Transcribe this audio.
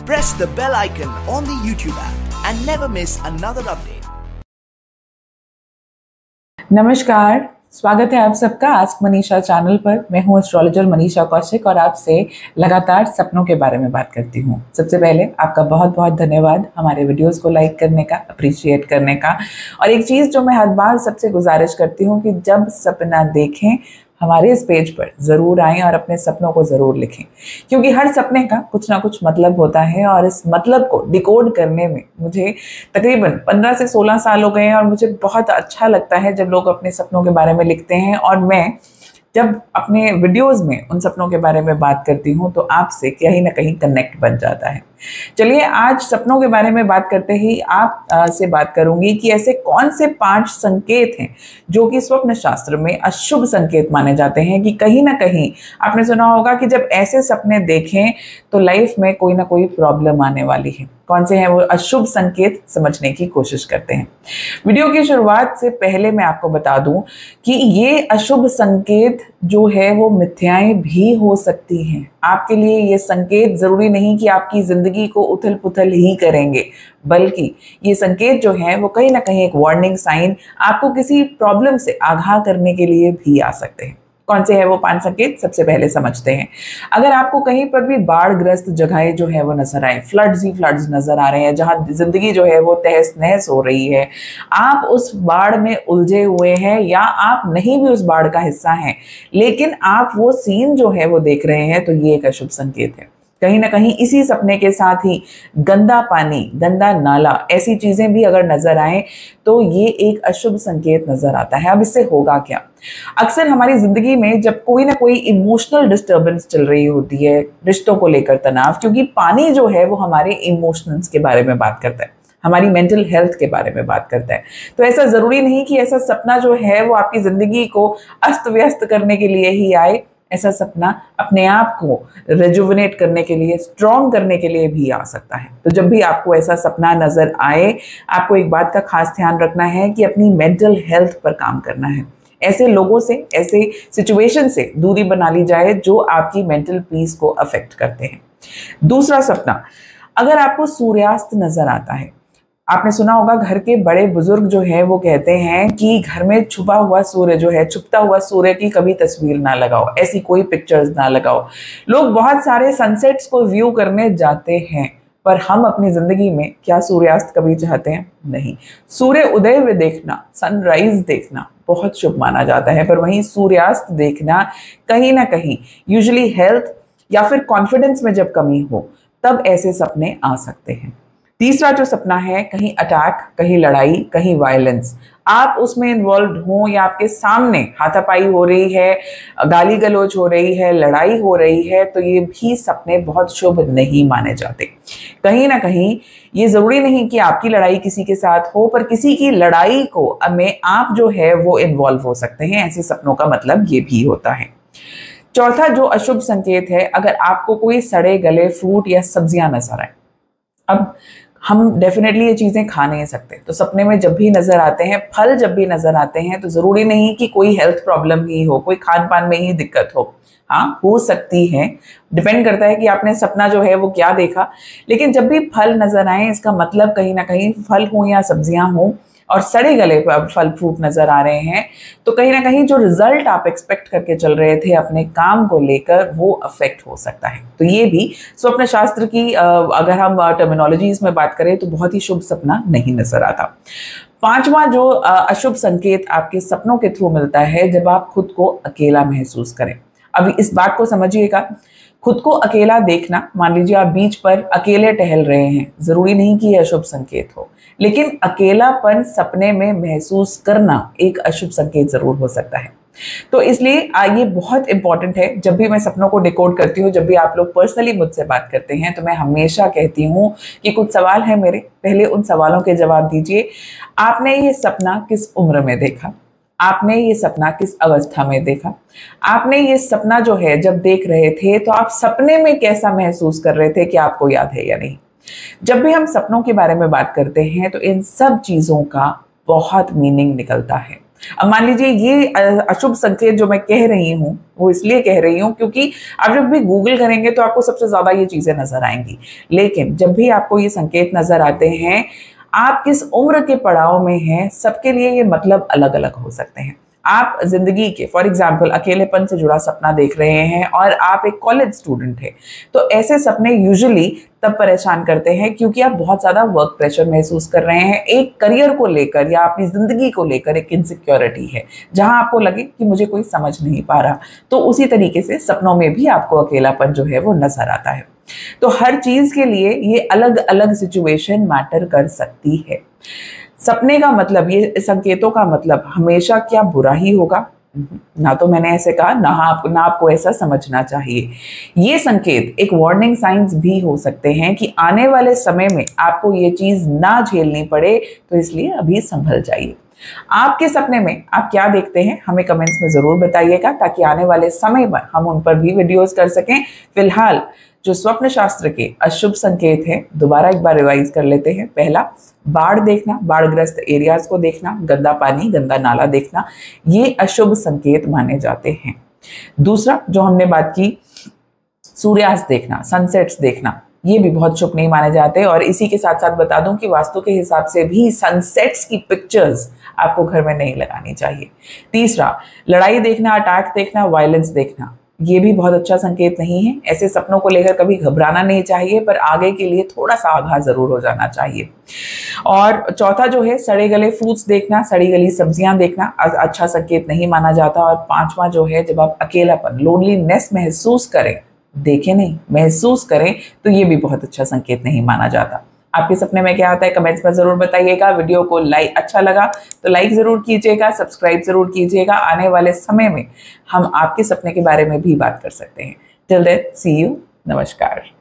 press the bell icon on the YouTube app and never miss another update. नमस्कार, स्वागत है आप सबका आस्क मनीषा चैनल पर। मैं हूं एस्ट्रोलॉजर मनीषा कौशिक और आपसे लगातार सपनों के बारे में बात करती हूं। सबसे पहले आपका बहुत बहुत धन्यवाद हमारे वीडियोस को लाइक करने का, अप्रिशिएट करने का। और एक चीज़ जो मैं हर बार सबसे गुजारिश करती हूं कि जब सपना देखें हमारे इस पेज पर ज़रूर आएं और अपने सपनों को ज़रूर लिखें, क्योंकि हर सपने का कुछ ना कुछ मतलब होता है और इस मतलब को डिकोड करने में मुझे तकरीबन 15 से 16 साल हो गए हैं और मुझे बहुत अच्छा लगता है जब लोग अपने सपनों के बारे में लिखते हैं। और मैं जब अपने वीडियोस में उन सपनों के बारे में बात करती हूँ तो आपसे कहीं ना कहीं कनेक्ट बन जाता है। चलिए, आज सपनों के बारे में बात करते ही आप से बात करूंगी कि ऐसे कौन से 5 संकेत हैं जो कि स्वप्न शास्त्र में अशुभ संकेत माने जाते हैं, कि कहीं ना कहीं आपने सुना होगा कि जब ऐसे सपने देखें तो लाइफ में कोई ना कोई प्रॉब्लम आने वाली है। कौन से हैं वो अशुभ संकेत, समझने की कोशिश करते हैं। वीडियो की शुरुआत से पहले मैं आपको बता दूं कि ये अशुभ संकेत जो है वो मिथ्याएं भी हो सकती हैं। आपके लिए ये संकेत जरूरी नहीं कि आपकी जिंदगी को उथल पुथल ही करेंगे, बल्कि ये संकेत जो हैं वो कहीं ना कहीं एक वार्निंग साइन, आपको किसी प्रॉब्लम से आगाह करने के लिए भी आ सकते हैं। कौन से हैं वो 5 संकेत, सबसे पहले समझते हैं। अगर आपको कहीं पर भी बाढ़ग्रस्त जगहें जो है वो नजर आए, फ्लड्स ही फ्लड्स नजर आ रहे हैं, जहां जिंदगी जो है वो तहस नहस हो रही है, आप उस बाढ़ में उलझे हुए हैं या आप नहीं भी उस बाढ़ का हिस्सा हैं, लेकिन आप वो सीन जो है वो देख रहे हैं, तो ये एक अशुभ संकेत है। कहीं ना कहीं इसी सपने के साथ ही गंदा पानी, गंदा नाला, ऐसी चीजें भी अगर नजर आए तो ये एक अशुभ संकेत नजर आता है। अब इससे होगा क्या? अक्सर हमारी जिंदगी में जब कोई ना कोई इमोशनल डिस्टर्बेंस चल रही होती है, रिश्तों को लेकर तनाव, क्योंकि पानी जो है वो हमारे इमोशंस के बारे में बात करता है, हमारी मेंटल हेल्थ के बारे में बात करता है। तो ऐसा जरूरी नहीं कि ऐसा सपना जो है वो आपकी जिंदगी को अस्त व्यस्त करने के लिए ही आए। ऐसा सपना अपने आप को रेजुविनेट करने के लिए, स्ट्रॉन्ग करने के लिए भी आ सकता है। तो जब भी आपको ऐसा सपना नजर आए, आपको एक बात का खास ध्यान रखना है कि अपनी मेंटल हेल्थ पर काम करना है। ऐसे लोगों से, ऐसे सिचुएशन से दूरी बना ली जाए जो आपकी मेंटल पीस को अफेक्ट करते हैं। दूसरा सपना, अगर आपको सूर्यास्त नजर आता है, आपने सुना होगा घर के बड़े बुजुर्ग जो है वो कहते हैं कि घर में छुपा हुआ सूर्य जो है, छुपता हुआ सूर्य की कभी तस्वीर ना लगाओ, ऐसी कोई पिक्चर्स ना लगाओ। लोग बहुत सारे सनसेट्स को व्यू करने जाते हैं, पर हम अपनी जिंदगी में क्या सूर्यास्त कभी चाहते हैं? नहीं। सूर्य उदय हुए देखना, सनराइज देखना बहुत शुभ माना जाता है, पर वहीं सूर्यास्त देखना कहीं ना कहीं यूजुअली हेल्थ या फिर कॉन्फिडेंस में जब कमी हो तब ऐसे सपने आ सकते हैं। तीसरा जो सपना है, कहीं अटैक, कहीं लड़ाई, कहीं वायलेंस, आप उसमें इन्वॉल्व हो या आपके सामने हाथापाई हो रही है, गाली गलौज हो रही है, लड़ाई हो रही है, तो ये भी सपने बहुत शुभ नहीं माने जाते। कहीं ना कहीं ये जरूरी नहीं कि आपकी लड़ाई किसी के साथ हो, पर किसी की लड़ाई को में आप जो है वो इन्वॉल्व हो सकते हैं। ऐसे सपनों का मतलब ये भी होता है। चौथा जो अशुभ संकेत है, अगर आपको कोई सड़े गले फ्रूट या सब्जियां नजर आए। अब हम डेफिनेटली ये चीज़ें खा नहीं सकते, तो सपने में जब भी नज़र आते हैं, फल जब भी नज़र आते हैं, तो ज़रूरी नहीं कि कोई हेल्थ प्रॉब्लम ही हो, कोई खान पान में ही दिक्कत हो। हाँ, हो सकती है, डिपेंड करता है कि आपने सपना जो है वो क्या देखा। लेकिन जब भी फल नज़र आए, इसका मतलब कहीं ना कहीं फल हो या सब्जियां हो और सड़े गले फल फ्रूट नजर आ रहे हैं, तो कहीं ना कहीं जो रिजल्ट आप एक्सपेक्ट करके चल रहे थे अपने काम को लेकर, वो अफेक्ट हो सकता है। तो ये भी स्वप्न शास्त्र की अगर हम टर्मिनोलॉजीज में बात करें तो बहुत ही शुभ सपना नहीं नजर आता। पांचवा जो अशुभ संकेत आपके सपनों के थ्रू मिलता है, जब आप खुद को अकेला महसूस करें। अब इस बात को समझिएगा, खुद को अकेला देखना, मान लीजिए आप बीच पर अकेले टहल रहे हैं, जरूरी नहीं कि यह अशुभ संकेत हो, लेकिन अकेलापन सपने में महसूस करना एक अशुभ संकेत जरूर हो सकता है। तो इसलिए ये बहुत इंपॉर्टेंट है। जब भी मैं सपनों को डिकोड करती हूँ, जब भी आप लोग पर्सनली मुझसे बात करते हैं, तो मैं हमेशा कहती हूँ कि कुछ सवाल है मेरे, पहले उन सवालों के जवाब दीजिए। आपने ये सपना किस उम्र में देखा? आपने ये सपना किस अवस्था में देखा? आपने ये सपना जो है जब देख रहे थे तो आप सपने में कैसा महसूस कर रहे थे, कि आपको याद है या नहीं? जब भी हम सपनों के बारे में बात करते हैं तो इन सब चीजों का बहुत मीनिंग निकलता है। अब मान लीजिए ये अशुभ संकेत जो मैं कह रही हूँ वो इसलिए कह रही हूँ क्योंकि आप जब भी गूगल करेंगे तो आपको सबसे ज्यादा ये चीजें नजर आएंगी। लेकिन जब भी आपको ये संकेत नजर आते हैं, आप किस उम्र के पड़ाव में हैं, सबके लिए ये मतलब अलग अलग हो सकते हैं। आप जिंदगी के फॉर एग्जाम्पल अकेलेपन से जुड़ा सपना देख रहे हैं और आप एक कॉलेज स्टूडेंट हैं, तो ऐसे सपने यूजुअली तब परेशान करते हैं क्योंकि आप बहुत ज्यादा वर्क प्रेशर महसूस कर रहे हैं, एक करियर को लेकर या अपनी जिंदगी को लेकर एक इनसिक्योरिटी है जहां आपको लगे कि मुझे कोई समझ नहीं पा रहा। तो उसी तरीके से सपनों में भी आपको अकेलापन जो है वो नजर आता है। तो हर चीज के लिए ये अलग अलग सिचुएशन मैटर कर सकती है। सपने का मतलब, ये संकेतों का मतलब हमेशा क्या बुरा ही होगा? ना तो मैंने ऐसे कहा, ना आपको ऐसा समझना चाहिए। ये संकेत एक वार्निंग साइंस भी हो सकते हैं कि आने वाले समय में आपको ये चीज ना झेलनी पड़े, तो इसलिए अभी संभल जाइए। आपके सपने में आप क्या देखते हैं हमें कमेंट्स में जरूर बताइएगा, ताकि आने वाले समय में हम उन पर भी वीडियोस कर सकें। फिलहाल जो स्वप्न शास्त्र के अशुभ संकेत हैं, दोबारा एक बार रिवाइज कर लेते हैं। पहला, बाढ़ देखना, बाढ़ग्रस्त एरियाज को देखना, गंदा पानी, गंदा नाला देखना, ये अशुभ संकेत माने जाते हैं। दूसरा जो हमने बात की, सूर्यास्त देखना, सनसेट्स देखना, ये भी बहुत शुभ नहीं माने जाते। और इसी के साथ साथ बता दूं कि वास्तु के हिसाब से भी सनसेट्स की पिक्चर्स आपको घर में नहीं लगानी चाहिए। तीसरा, लड़ाई देखना, अटैक देखना, वायलेंस देखना, ये भी बहुत अच्छा संकेत नहीं है। ऐसे सपनों को लेकर कभी घबराना नहीं चाहिए, पर आगे के लिए थोड़ा सा आगाह जरूर हो जाना चाहिए। और चौथा जो है, सड़े गले फ्रूट्स देखना, सड़ी गली सब्जियां देखना, अच्छा संकेत नहीं माना जाता। और पांचवा जो है, जब आप अकेलापन, लोनलीनेस महसूस करें, देखें नहीं, महसूस करें, तो ये भी बहुत अच्छा संकेत नहीं माना जाता। आपके सपने में क्या आता है कमेंट्स में जरूर बताइएगा। वीडियो को अच्छा लगा तो लाइक जरूर कीजिएगा, सब्सक्राइब जरूर कीजिएगा। आने वाले समय में हम आपके सपने के बारे में भी बात कर सकते हैं। टिल देन, सी यू, नमस्कार।